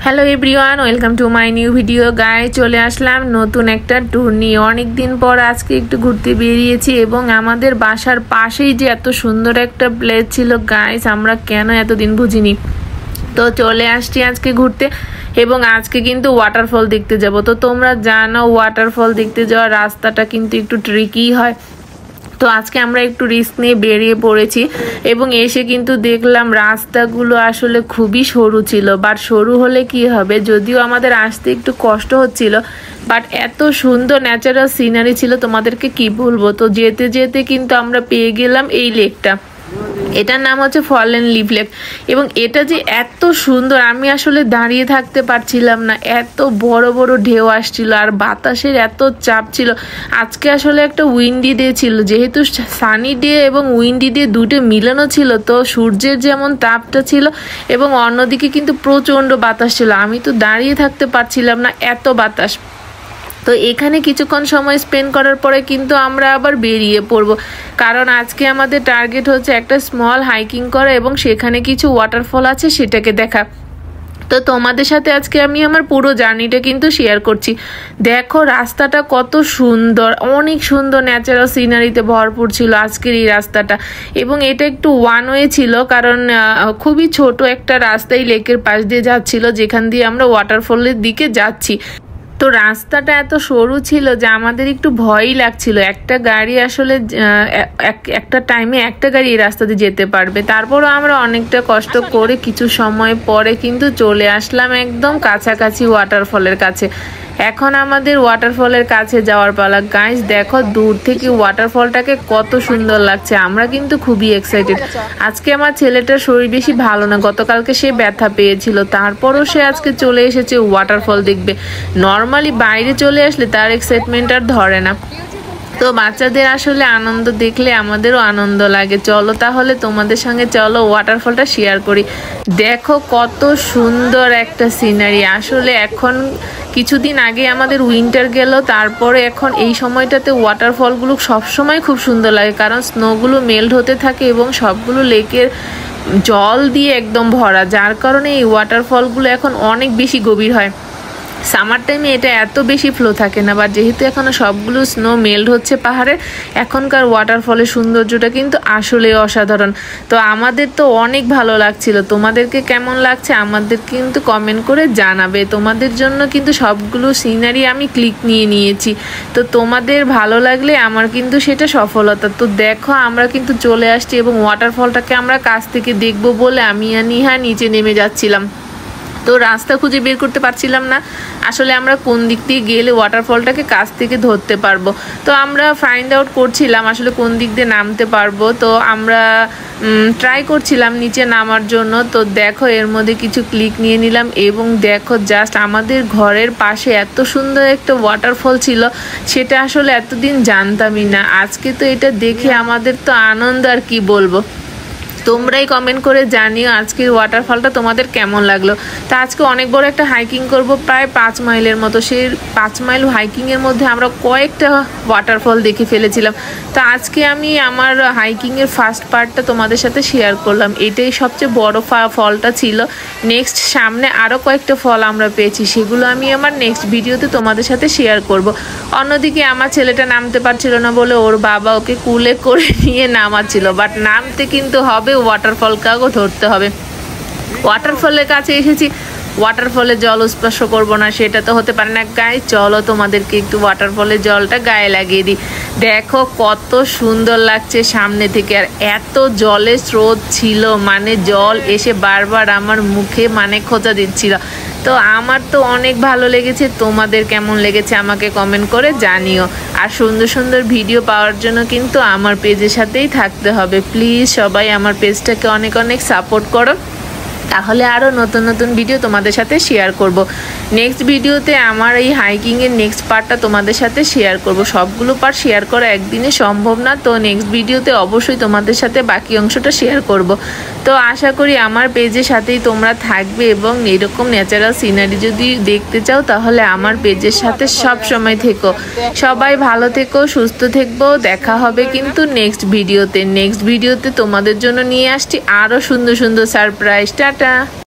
Hello everyone, welcome to my new video. গায়ে চলে আসলাম নতুন একটা ট্যুর নিয়ে। অনেক দিন পর আজকে একটু ঘুরতে বেরিয়েছি এবং আমাদের বাসার পাশেই যে এত সুন্দর একটা প্লেস ছিল গাইস, আমরা কেন এতদিন বুঝিনি। তো চলে আসছি আজকে ঘুরতে এবং আজকে কিন্তু ওয়াটারফল দেখতে যাব। তো তোমরা জানো ওয়াটারফল দেখতে যাওয়ার রাস্তাটা কিন্তু একটু ট্রিকি হয়। তো আজকে আমরা একটু রিস্ক নিয়ে বেরিয়ে পড়েছি এবং এসে কিন্তু দেখলাম রাস্তাগুলো আসলে খুবই সরু ছিল। বাট সরু হলে কি হবে, যদিও আমাদের আসতে একটু কষ্ট হচ্ছিল, বাট এত সুন্দর ন্যাচারাল সিনারি ছিল, তোমাদেরকে কি বলবো। তো যেতে যেতে কিন্তু আমরা পেয়ে গেলাম এই লেকটা। এটার নাম হচ্ছে ফলেন লিভ লেক এবং এটা যে এত সুন্দর, আমি আসলে দাঁড়িয়ে থাকতে পারছিলাম না, এত বড় বড় ঢেউ আসছিল আর বাতাসের এত চাপ ছিল। আজকে আসলে একটা উইন্ডি ডে ছিল, যেহেতু সানি ডে এবং উইন্ডি ডে দুটো মিলানো ছিল, তো সূর্যের যেমন তাপটা ছিল এবং অন্যদিকে কিন্তু প্রচণ্ড বাতাস ছিল। আমি তো দাঁড়িয়ে থাকতে পারছিলাম না, এত বাতাস। তো এখানে কিছুক্ষণ সময় স্পেন্ড করার পরে কিন্তু আমরা আবার বেরিয়ে পড়ব, কারণ আজকে আমাদের টার্গেট হচ্ছে একটা স্মল হাইকিং করা এবং সেখানে কিছু ওয়াটারফল আছে সেটাকে দেখা। তো তোমাদের সাথে আজকে আমি আমার পুরো জার্নিটা কিন্তু শেয়ার করছি। দেখো রাস্তাটা কত সুন্দর, অনেক সুন্দর ন্যাচারাল সিনারিতে ভরপুর ছিল আজকের এই রাস্তাটা। এবং এটা একটু ওয়ান ওয়ে ছিল, কারণ খুবই ছোট একটা রাস্তাই লেকের পাশ দিয়ে যাচ্ছিল, যেখান দিয়ে আমরা ওয়াটারফলের দিকে যাচ্ছি। তো রাস্তাটা এত সরু ছিল যে আমাদের একটু ভয়ই লাগছিল, একটা গাড়ি আসলে একটা টাইমে একটা গাড়ি এই রাস্তা দিয়ে যেতে পারবে। তারপরও আমরা অনেকটা কষ্ট করে কিছু সময় পরে কিন্তু চলে আসলাম একদম কাছাকাছি ওয়াটারফলের কাছে। এখন আমাদের ওয়াটারফলের কাছে যাওয়ার পালা। গাইস দেখো দূর থেকে ওয়াটারফলটাকে কত সুন্দর লাগছে, আমরা কিন্তু খুবই এক্সাইটেড। আজকে আমার ছেলেটার শরীর বেশি ভালো না, গতকালকে সে ব্যথা পেয়েছিল, তারপরও সে আজকে চলে এসেছে ওয়াটারফল দেখবে। নর্মালি বাইরে চলে আসলে তার এক্সাইটমেন্ট আর ধরে না। তো বাচ্চাদের আসলে আনন্দ দেখলে আমাদেরও আনন্দ লাগে। চলো তাহলে তোমাদের সঙ্গে চলো ওয়াটারফলটা শেয়ার করি। দেখো কত সুন্দর একটা সিনারি। আসলে এখন কিছুদিন আগে আমাদের উইন্টার গেল, তারপরে এখন এই সময়টাতে ওয়াটারফলগুলো সবসময় খুব সুন্দর লাগে, কারণ স্নোগুলো মেল্ট হতে থাকে এবং সবগুলো লেকের জল দিয়ে একদম ভরা, যার কারণে এই ওয়াটারফলগুলো এখন অনেক বেশি গভীর হয়। সামার টাইমে এটা এত বেশি ফ্লো থাকে না, বাট যেহেতু এখনও সবগুলো স্নো মেল্ট হচ্ছে পাহাড়ে, এখনকার ওয়াটারফলের সৌন্দর্যটা কিন্তু আসলে অসাধারণ। তো আমাদের তো অনেক ভালো লাগছিল, তোমাদেরকে কেমন লাগছে আমাদের কিন্তু কমেন্ট করে জানাবে। তোমাদের জন্য কিন্তু সবগুলো সিনারি আমি ক্লিক নিয়ে নিয়েছি, তো তোমাদের ভালো লাগলে আমার কিন্তু সেটা সফলতা। তো দেখো আমরা কিন্তু চলে আসছি এবং ওয়াটারফলটাকে আমরা কাছ থেকে দেখবো বলে আমি আর নিহা নিচে নেমে যাচ্ছিলাম। তো রাস্তা খুঁজে বের করতে পারছিলাম না আসলে আমরা কোন দিক দিয়ে গেলে ওয়াটারফলটাকে কাছ থেকে ধরতে পারবো। তো আমরা ফাইন্ড আউট করছিলাম আসলে কোন দিক দিয়ে নামতে পারবো। তো আমরা ট্রাই করছিলাম নিচে নামার জন্য। তো দেখো এর মধ্যে কিছু ক্লিক নিয়ে নিলাম এবং দেখো জাস্ট আমাদের ঘরের পাশে এত সুন্দর একটা ওয়াটারফল ছিল, সেটা আসলে এতদিন জানতামই না। আজকে তো এটা দেখে আমাদের তো আনন্দ আর কি বলবো। তোমরাই কমেন্ট করে জানিও আজকের ওয়াটারফলটা তোমাদের কেমন লাগলো। তা আজকে অনেক বড় একটা হাইকিং করব, প্রায় 5 মাইলের মতো। সেই 5 মাইল হাইকিংয়ের মধ্যে আমরা কয়েকটা ওয়াটারফল দেখে ফেলেছিলাম। তো আজকে আমি আমার হাইকিংয়ের ফার্স্ট পার্টটা তোমাদের সাথে শেয়ার করলাম, এটাই সবচেয়ে বড় ফলটা ছিল। নেক্সট সামনে আরও কয়েকটা ফল আমরা পেয়েছি, সেগুলো আমি আমার নেক্সট ভিডিওতে তোমাদের সাথে শেয়ার করব। অন্যদিকে আমার ছেলেটা নামতে পারছিল না বলে ওর বাবা ওকে কুলে করে নিয়ে নামাচ্ছিল, বাট নামতে কিন্তু হবে, ওয়াটারফলকেও ধরতে হবে। ওয়াটারফলের কাছে এসেছি, ওয়াটারফলের জল স্পর্শ করবো না সেটা তো হতে পারে না। গায়ে চলো তোমাদেরকে একটু ওয়াটারফলের জলটা গায়ে লাগিয়ে দিই। দেখো কত সুন্দর লাগছে সামনে থেকে, আর এত জলের স্রোত ছিল, মানে জল এসে বারবার আমার মুখে মানে খোঁচা দিচ্ছিল। তো আমার তো অনেক ভালো লেগেছে, তোমাদের কেমন লেগেছে আমাকে কমেন্ট করে জানিও। আর সুন্দর সুন্দর ভিডিও পাওয়ার জন্য কিন্তু আমার পেজের সাথেই থাকতে হবে। প্লিজ সবাই আমার পেজটাকে অনেক অনেক সাপোর্ট করো, তাহলে আরও নতুন নতুন ভিডিও তোমাদের সাথে শেয়ার করব। নেক্সট ভিডিওতে আমার এই হাইকিংয়ের নেক্সট পার্টটা তোমাদের সাথে শেয়ার করব। সবগুলো পার্ট শেয়ার করা একদিনে সম্ভব না, তো নেক্সট ভিডিওতে অবশ্যই তোমাদের সাথে বাকি অংশটা শেয়ার করব। তো আশা করি আমার পেজের সাথেই তোমরা থাকবে এবং এরকম ন্যাচারাল সিনারি যদি দেখতে চাও তাহলে আমার পেজের সাথে সব সময় থেকো। সবাই ভালো থেকো, সুস্থ থেকো। দেখা হবে কিন্তু নেক্সট ভিডিওতে। নেক্সট ভিডিওতে তোমাদের জন্য নিয়ে আসছি আরও সুন্দর সুন্দর সারপ্রাইজ। টাটা।